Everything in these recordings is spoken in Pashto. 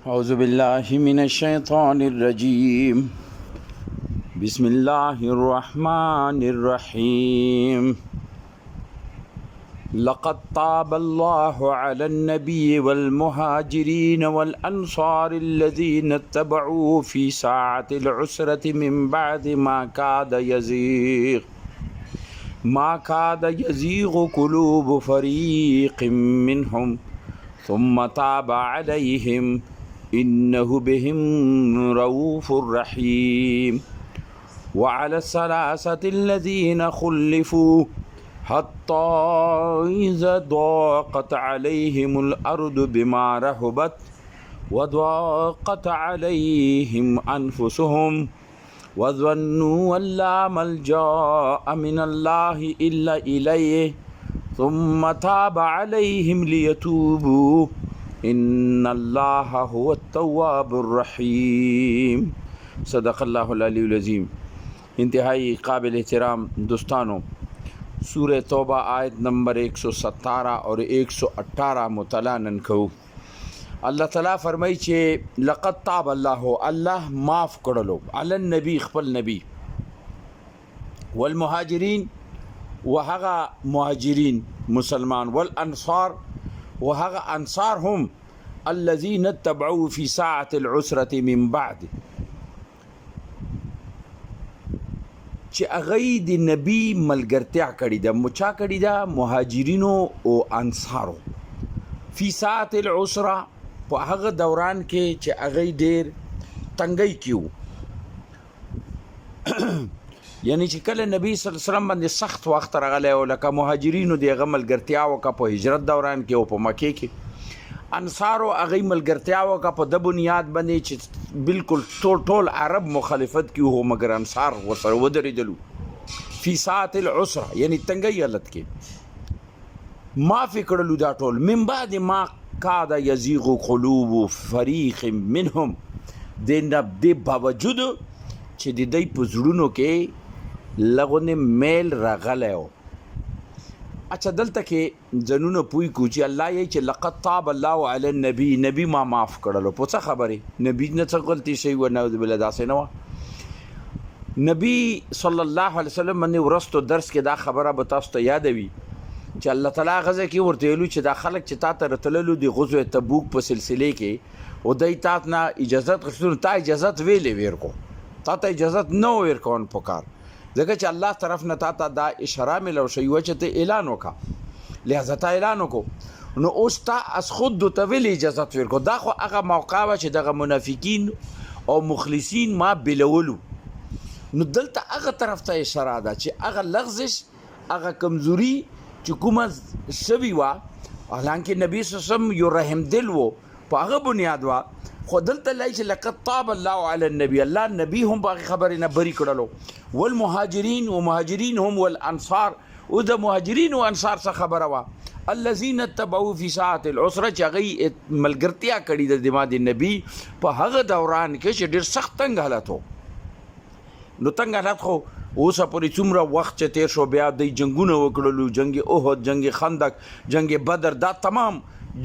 أعوذ بالله من الشيطان الرجيم. بسم الله الرحمن الرحيم. لقد تاب الله على النبي والمهاجرين والأنصار الذين اتبعوه في ساعة العسرة من بعد ما كاد يزيغ قلوب فريق منهم ثم تاب عليهم إنه بهم رؤوف رحيم. وعلى الثلاثة الذين خلفوا حتى إذا ضاقت عليهم الأرض بما رحبت وضاقت عليهم أنفسهم وظنوا أن لا ملجأ من الله إلا إليه ثم تاب عليهم ليتوبوا إن الله هو التواب الرحيم. صدق الله العلی العظیم. انتہائی قابل احترام دوستانوں، سورہ توبہ آیت نمبر 117 اور 118 مطالعہ نن کوو. الله تعالی فرمایي چې لقد تاب الله معاف کړلو علی النبی خپل نبی والمهاجرین وهغه مهاجرین مسلمان والانصار وهغه انصار هم الذين اتبعوا في ساعة العسرة من بعد چې هغه د نبی ملګرتیا کړې ده مچا کړې ده مهاجرینو او انصارو فی ساعة العسرة په هغه دوران کې چې هغه ډېر تنګی کیو یعنی چې کله نبی صلی الله علیه وسلم باندې سخت وخت راغلی او لکه مهاجرینو د هغه ملګرتیا وکړه په هجرت دوران کې او په مکې کې انصارو هغه ملګرتیا وکړه په د بنیاد باندې چې بالکل ټول عرب مخالفت کیو هو مگر انصار ورسره ودرېدلو فی ساعة العسرة یعنی تنګی حالت کې معافي کړلو دا ټول من بعد ما کاد یزیغ قلوب فریق منهم د باوجود چې د دوی په زړونو کې لغونه میل راغلی و. اچھا دلته کې ځنونه پوی کو چې الله یې چې لقد تاب الله علی النبی نبی ما معاف کړلو په څه خبرې نبی نه څه غلطي شوی و نعوذ بالله داسې نه و. نبی صلی الله علیه وسلم باندې ورستو درس کې دا خبره به تاسو ته یادوي چې الله تعالی غزه کې ورته ویلو چې دا خلک چې تا ته راتللو د غزوه تبوک په سلسله کې او دای تا نه اجازه غوښتل تا اجازه ویلې ورکو تا ته اجازه نه ورکون پکار ځکه چې الله طرف نه تا ته دا اشاره ملو شوی و چې ته اعلان وکړه لہذا تا اعلان وکړو نو اوس تا از خود ته ویلې اجازه ورکو دا خو هغه موقع و چې دغه منافقین او مخلصین ما بلولو نو دلته هغه طرف ته اشاره ده چې هغه لغزش هغه کمزوري چې کومه شوی و حالانکه نبی صلی الله علیه وسلم یو رحم دل و په هغه بنیاد و خو دلته لای چې لقد تاب الله علی النبی الله نبی هم باغ خبرې نه بری کړلو والمهاجرین ومهاجرین هم والانصار او د مهاجرین او انصار څخه خبره وا الذين اتبعوا في ساعة العسرة چې هغه ملګرتیا کړې د دماغ نبی په هغه دوران کې چې ډېر سخت تنګ حالت و. نو تنګ حالت خو اوس پورې څومره وخت چې تیر شو بیا د جنگونو وکړلو جنگ احد جنگ خندق جنگ بدر دا تمام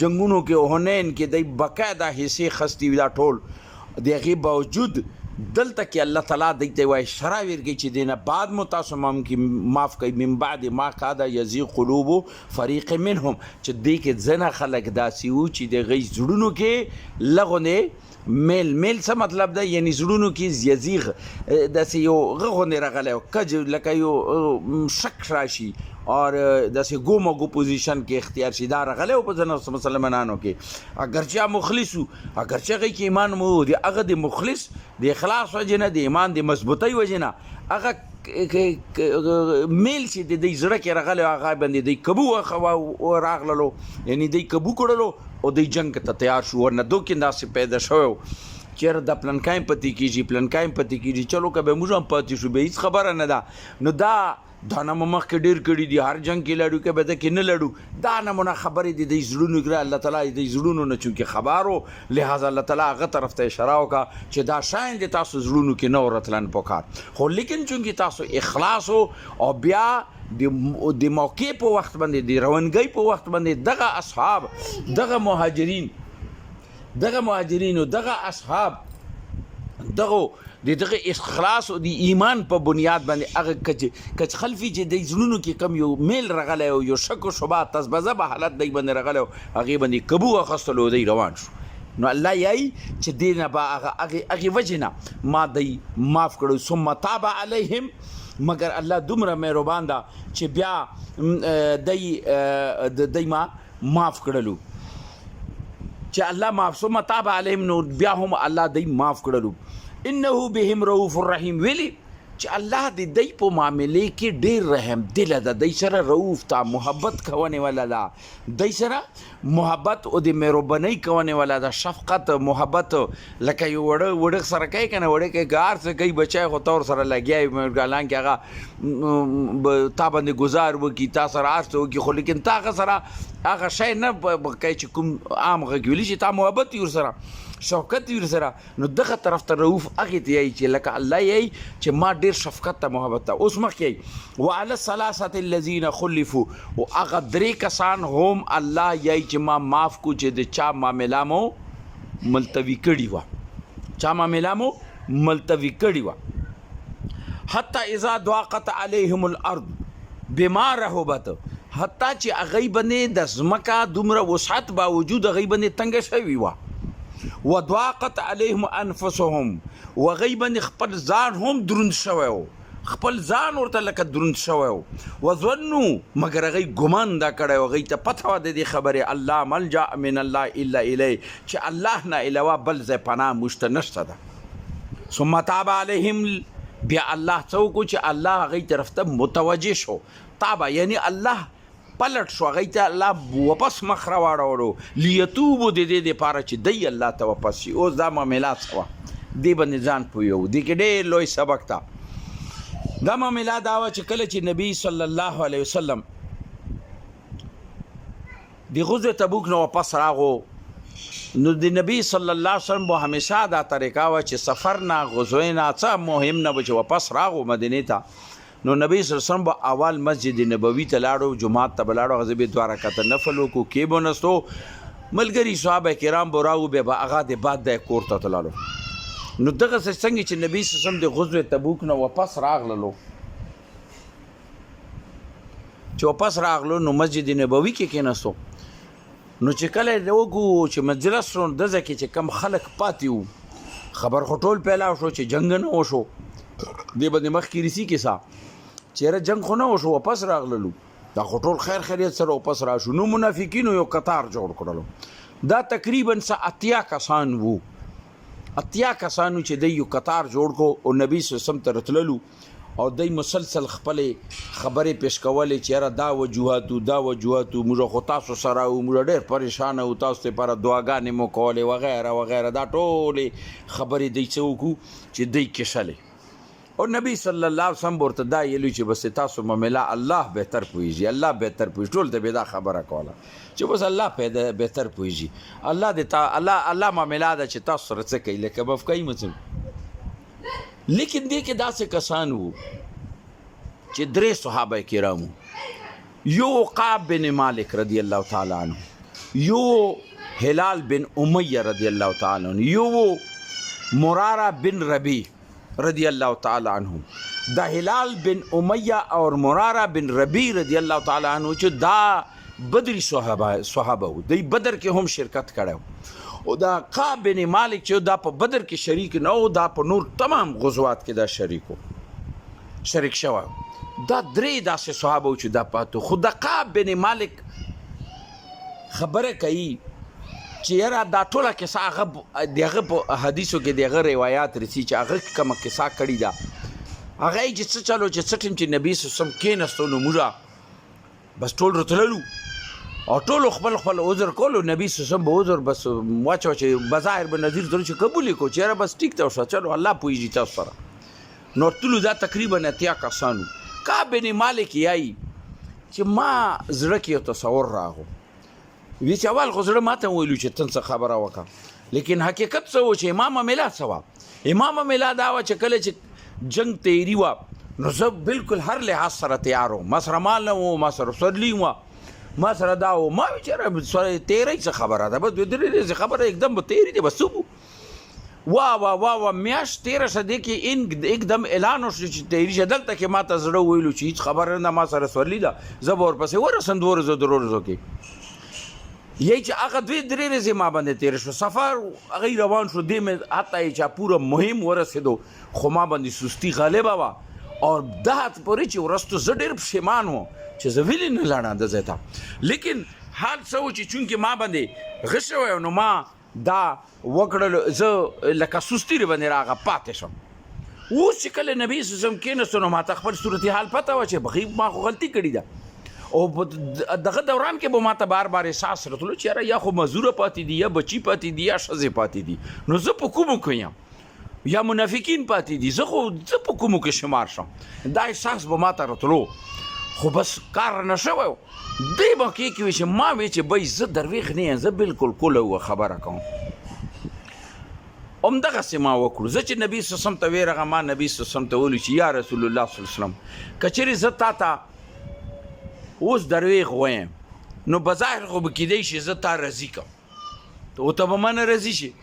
جنگونو کې هونین کې د بقاعده حصے خستی دا ټول دغه باوجود دلته کې الله تعالی دته وای شراویر کې چې دینه بعد متاسمم کې معاف کوي من بعد ما کاد یزیغ قلوب فریق منهم چې دې کې زنه خلق داسي و چې د غي زړونو کې لغونه میل څه مطلب ده یعنی زړونو کې یزیغ داسې یو غغونه راغلی کج لکه یو شک راشي اور داسې ګومو پوزیشن کې اختیار شي دا راغلی په ځنه مسلمانانو کې اگرچه مخلص وو اگرچه هغه کې ایمان مو دی هغه د مخلص د اخلاص وجنه د ایمان د مضبوطی وجنه هغه میل چې د زړه کې راغلی هغه باندې د کبو راغللو یعنی د کبو کړلو او د جنگ ته تیار شو ورنه دوکې داسې پیدا شوی چیر د پلانکایم پتی کیږي چلو که به موږ هم پاتې شو به هیڅ خبره نه ده نو دا نه مخ کې ډیر کړي دي هر جنگ کې لړو کې به د کې نه لړو دا نمونه خبرې دي د زړونو کې الله تعالی د زړونو نه چونکې خبرو لہذا الله تعالی هغه طرف ته اشاره وکړه چې دا شاین د تاسو زړونو کې نه ورتلن پکار خو لیکن چونکې تاسو اخلاص او بیا د موقع په وخت باندې د روانګۍ په وخت باندې دغه اصحاب دغه مهاجرین دغه مهاجرینو دغه اصحاب دغه اخلاص او د ایمان په بنیاد باندې هغه کچ خلفي چې د زړونو کې کم یو میل رغلی او یو شک و شبهه تزبزه به حالت دی باندې رغلی او هغې باندې کبو اخیستلو دی روان شو. نو الله یایي چې دې نه به هغې وجې نه ما دی معاف کړو. ثم تاب علیهم، مګر الله دومره مهربان ده چې بیا دی ما معاف کړلو، چې الله معاف ثم تاب علیهم، نو بیا هم الله دی معاف کړلو. انه بهم رؤوف الرحیم، ویلي چې الله د دی په معاملې کې ډېر رحم دله ده، دی سره رؤوف ته محبت کوونې والا ده، دی سره محبت او د مهربانۍ کوونې والا ده، شفقت محبت. لکه یو وړک سره کوي که نه، وړک هر څه کوي بچی خو تا ورسره لګیا وي، حالانکې هغه تا باندې ګزار وکړي، تا سره هر څه وکړي، خو لیکن تا هغه سره هغه شی نه کوي چې کوم عام غږ ویلي چې تا محبت وي ورسره، شفقت وي ورسره. نو دغه طرف ته رؤوف هغې ته یایي چې لکه الله یایي چې ما ډېر شفقت ته محبت ته. اوس مخکې یایي وعلى الثلاثة الذین خلفوا، او هغه درې کسان هم الله یایي چې ما معاف کو چې د چا معامله مو ملتوي کړي وه، چا معامله مو ملتوي کړي وه. حتی اذا ضاقت علیهم الارض بما رحبت، حتی چې هغې باندې د ځمکه دومره وسعت باوجود هغې باندې تنګه شوې وه. وضاقت علیهم انفسهم، وهغې باندې خپل ځان هم دروند شوی و، خپل ځان ورته لکه دروند شوی و. وظنوا، مګر هغې ګمان دا کړی و، هغې ته پته وه د دې خبرې الله ملجا من الله الا الیه، چې الله نه علاوه بل ځای پناه موږ ته نشته ده. ثم تاب علیهم، بیا الله څه وکړو چې الله هغې طرف ته متوجه شو. تابه یعنی الله پلټ شو، هغې ته الله واپس مخ راواړولو، لیتوبو د دې دپاره چې دی الله ته واپس شي. اوس دا معاملات څه وه دې باندې ځان پوهیو، دې کې ډېر لوی سبق ته. دا معامله دا وه چې کله چې نبی صلی الله علیه وسلم د غزوه تبوک نه واپس راغو، نو د نبی صلی الله علیه وسلم به همیشه دا طریقه وه چې سفر نه غزوې نه څه مهم نه به چې واپس راغو مدینې ته، نو نبی صلی الله علیه وسلم به اول مسجد نبوي ته لاړو، جماعت ته به لاړو، هغه به 2 رکعته نفل وکړو، کې به نستو ملګري صحابه کرام به راو، بیا به هغه د بعد د کور ته تللو. نو دغسې څنګه چې نبی صلی الله علیه وسلم د غزوې تبوک نه واپس راغللو، چې واپس راغلو نو مسجد نبوي کې کېناستو. نو چې کله وګورو چې مجلس رو دزه کې چې کم خلک پاتې وو، خبر خو ټول پیلاو شو چې جنګ نه وشو، دې باندې مخکې رسي کیسه چیرې جنگ خو نه وشو، واپس راغللو، دا خو ټول خیر خیریت سره واپس راشو. نو منافقینو یو قطار جوړ کړلو، دا تقریبا 80 کسان وو، 80 کسانو چې دی یو قطار جوړ کو او نبی صلی الله علیه وسلم ته راتللو، او دی مسلسل خپلې خبرې پیش کولې چې یاره دا وجوهاتو دا وجوهاتو، موږ خو تاسو سره وو، موږ ډېر پریشانه وو، تاسو لپاره دعاګانې مو کولې وغیره وغیره، دا ټولې خبرې دی څه وکړو چې دی کشلې. او نبی صلی الله علیه وسلم ورته دا ویلي چې بس تاسو معامله الله بهتر پوهیږي، الله بهتر پوهیږي، ټول ته به دا خبره کوله چې بس الله بهتر پوهیږي، الله دې الله معامله ده چې تاسو سره څه کوي، لکه مفکوي مثلا. لیکن دې کې داسې کسان وو چې 3 صحابه کرامو، یو عقاب بن مالک رضی الله تعالی عنه، یو هلال بن امیہ رضی الله تعالی عنه، یو مرارہ بن ربیع رضی الله تعالی عنهم. دا هلال بن امیہ اور مرارہ بن ربیع رضی الله تعالی عنه چې دا بدری صحابه وو، دی بدر کې هم شرکت کړو، او دا عقاب بن مالک چې دا په بدر کې شریک نه و، دا په نور تمام غزوات کې دا شریک شوی. دا 3 داسې صحابه وو چې دا پاتو. خو د عقاب بن مالک خبره کوي چې یاره دا ټوله کیسه هغه د هغه په حدیثو کې د هغه روایات رسي چې هغه کومه کیسه کړې ده، هغه یې چې څه چلو چې څه ټیم چې نبي صلی الله علیه وسلم کېناستو نو موږ بس ټول راتللو او ټولو خپل عذر کولو، نبي صلی الله علیه وسلم به عذر بس واچو چې بظاهر به نظیر درو چې قبول یې کړو چې یاره بس ټیک ته وشوه، چلو الله پوهېږي تاسو سره. نو ټولو دا تقریبا 80 کسانو. کعب بن مالک یایي چې ما زړه کې یو تصور راغو، وی چې اول خو زړه ماته ویلو چې تن څه خبره وکړه، لیکن حقیقت څه و چې امام معامله څه وه، امام معامله دا وه چې کله چې جنگ تیری وه نو زه بلکل هر لحاظ سره تیار وم، ما سره مال نه و، ما سره سورلي وه، ما سره دا و ما چېرې سره تیرې څه خبره ده بس درې خبره एकदम به تیرې دی بس وا میاشت تیره شه دی کې एकदम اعلان وشو چې تیرې شه دلته کې ما ته زړه ویلو چې هېڅ خبره نه ما سره سورلي ده زه به ورپسې ورسم 2 ورځو 3 ورځو کې یی چې هغه 2-3 ورځې ما باندې تېره شو سفر هغه روان شو دې مې حتی چې پوره مهم ورسېدو خو ما باندې سستي غالبه وه او دا پورې چې وروستو زه ډېر پښیمان وم چې زه ولې نه لاړم د ځای ته لیکن حال څه و چې چونکې ما باندې غش شوی نو ما دا وکړل زه لکه سستي باندې راغه پاتې شم اوس چې کله نبي صلی الله علیه وسلم کېناستو نو ما ته خپل صورتحال پته وه چې بخي ما خو غلطي کړې ده او دغه دوران کې به ما ته بار بار احساس راتلو چې یاره یا خو مزوره پاتې دي یا بچي پاتې دي یا ښځې پاتې دي نو زه په کومو کې یم یا منافقین پاتې دي زه په کومو کې شمار شم دا احساس به ما ته راتلو خو بس کار نه شوی و دې موقع کې وي چې ما وی چې بی زه درویغ نه یم زه بالکل کوله خبره کوم همدغسې ما وکړو زه چې نبي صلی الله علیه وسلم ته ویرغه ما نبي صلی الله علیه وسلم ته ویلو چې یا رسول الله صلی الله علیه وسلم که چېرې زه تا ته اوس درویغ وایم نو بظاهر خو به کیدی شي زه تا راضي کوم او ته به مانه راضي شي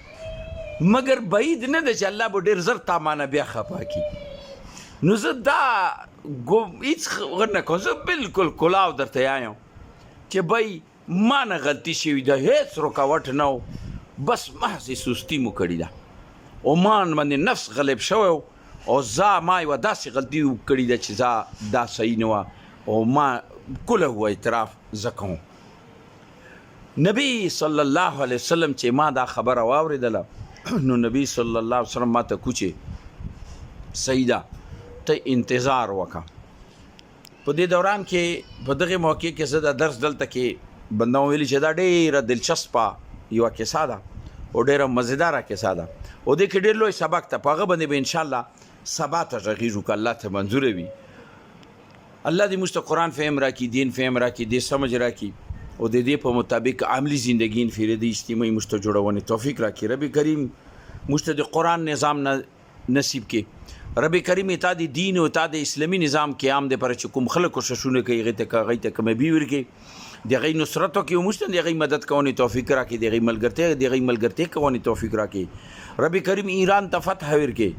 مګر بعید نه ده چې الله به ډېر زر تا مانه بیا خفه کړي نو زه دا هېڅ غر نه کوم زه بالکل کلاو درته یایم چې بی ما نه غلطي شوي ده هېڅ رکاوټ نه و بس محض سستي مو کړې ده او مان باندې نفس غلب شوی او ما یوه داسې غلطي کړې ده چې زه دا صحیح نه وه او ما کله هو اعتراف زه کوم نبی صلی الله علیه وسلم چې ما دا خبره واورېدله نو نبی صلی الله علیه وسلم ما ته کوچې سیده ته انتظار وکړه په دې دوران کې په دغه موقع کې زه دا درس دلته کې بنده ویلي چې دا ډېره دلچسپه یوه کیسه ده او ډېره مزیداره کیسه ده او دې کې ډېر لوی سبق ته په هغه باندې به انشاءالله سبا ته غږېږو که الله ته منظوره وي الله دې موږ ته قرآن فهم راکړي دین فهم راکړي دې سمجھ راکړي او د دې په مطابق عملی زندگی انفرادي اجتماعي موږ ته جوړونې توفیق راکړي رب کریم موږ ته د قرآن نظام نصیب کړي رب کریم تا د دین او تا د اسلامي نظام قیام د پر چې کوم خلکو کوششونه کوي هغې ته کامیابي ورکړي د هغې نصرت وکړي او موږ ته د هغې مدد کوونې توفیق راکړي د هغې ملګرتیا کوونې توفیق راکړي رب کریم ایران ته فتح ورکړي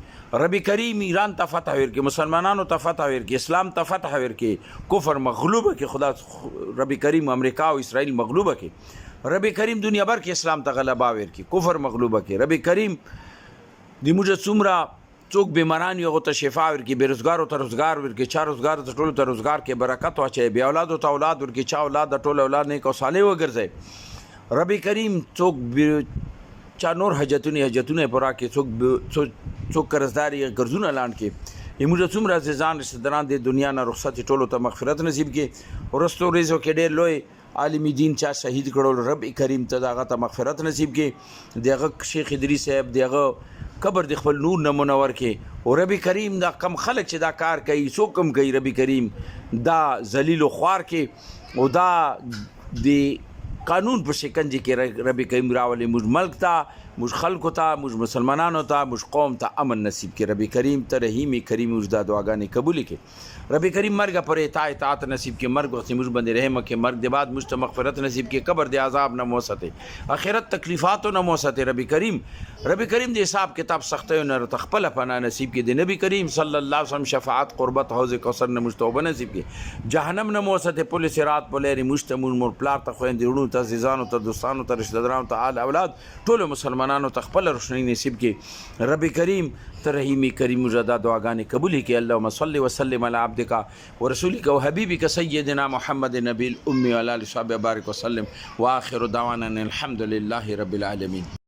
رب کریم ایران ته فتح ورکړي مسلمانانو ته فتح ورکړي اسلام ته فتح ورکړي کفر مغلوبه کې خدا رب کریم امریکا او اسرائیل مغلوبه کې رب کریم دنیا بر کې اسلام ته غلبه ورکړي کفر مغلوبه کې رب کریم د موږ څومره څوک بیماران یو هغو ته شفا ورکړي بېروزګارو ته روزګار ورکړي چا روزګار ته ټولو ته روزګار کې برکت واچوي بې اولادو ته اولاد ورکړي چا اولاد د ټول اولاد نیک او صالح وګرځوي رب کریم چا نور حاجتونه پوره کړي څوک قرضدار یې قرضونه لاند کړي موږ څومره عزیزان رشته داران د دنیا نه رخصت ټولو ته مغفرت نصیب کړي وروستو ورځو کې ډېر لوی عالم دین چا شهید کړو رب کریم ته د هغه ته مغفرت نصیب کړي د هغه شیخ ادریس صاحب د هغه قبر د خپل نور نه منور کړي او رب کریم دا کم خلک چې دا کار کوي څوک کم کوي رب کریم دا ذلیل و خوار کې او دا د قانون په شکنجه کې رب کریم راولي موږ ملک ته موږ خلکو ته موږ مسلمانانو ته موږ قوم ته امن نصیب کړي رب کریم ته رحیم کریم موږ دا دعاګانې قبول کړي رب کریم مرګ پر اطاعت نصیب کړي مرګ وخت موږ باندې رحم کړي مرګ د بعد موږ ته مغفرت نصیب کړي قبر د عذاب نه مو ساتي آخرت تکلیفاتو نه مو ساتي رب کریم د حساب کتاب سختیو نه خپل پناه نصیب کړي د نبی کریم صلی الله علیه وسلم شفاعت قربت حوض کوثر نه موږ توبه نصیب کړي جهنم نه مو ساتي پولیس رات په لري موږ ته مور پلار ته خويندې ورونو ته عزیزانو ته دوستانو ته رشتہ دارانو ته آل اولاد ټول مسلمانانو ته خپل روشنی نصیب کړي رب کریم ته رحیم کریم مجدا دعاګانې قبول کړي اللهم صل وسلم علی عبدک ورسولک وحبیبک سیدنا محمد نبی الامي وعلى اله وصحبه بارك وسلم واخر دعوانا الحمد لله رب العالمين.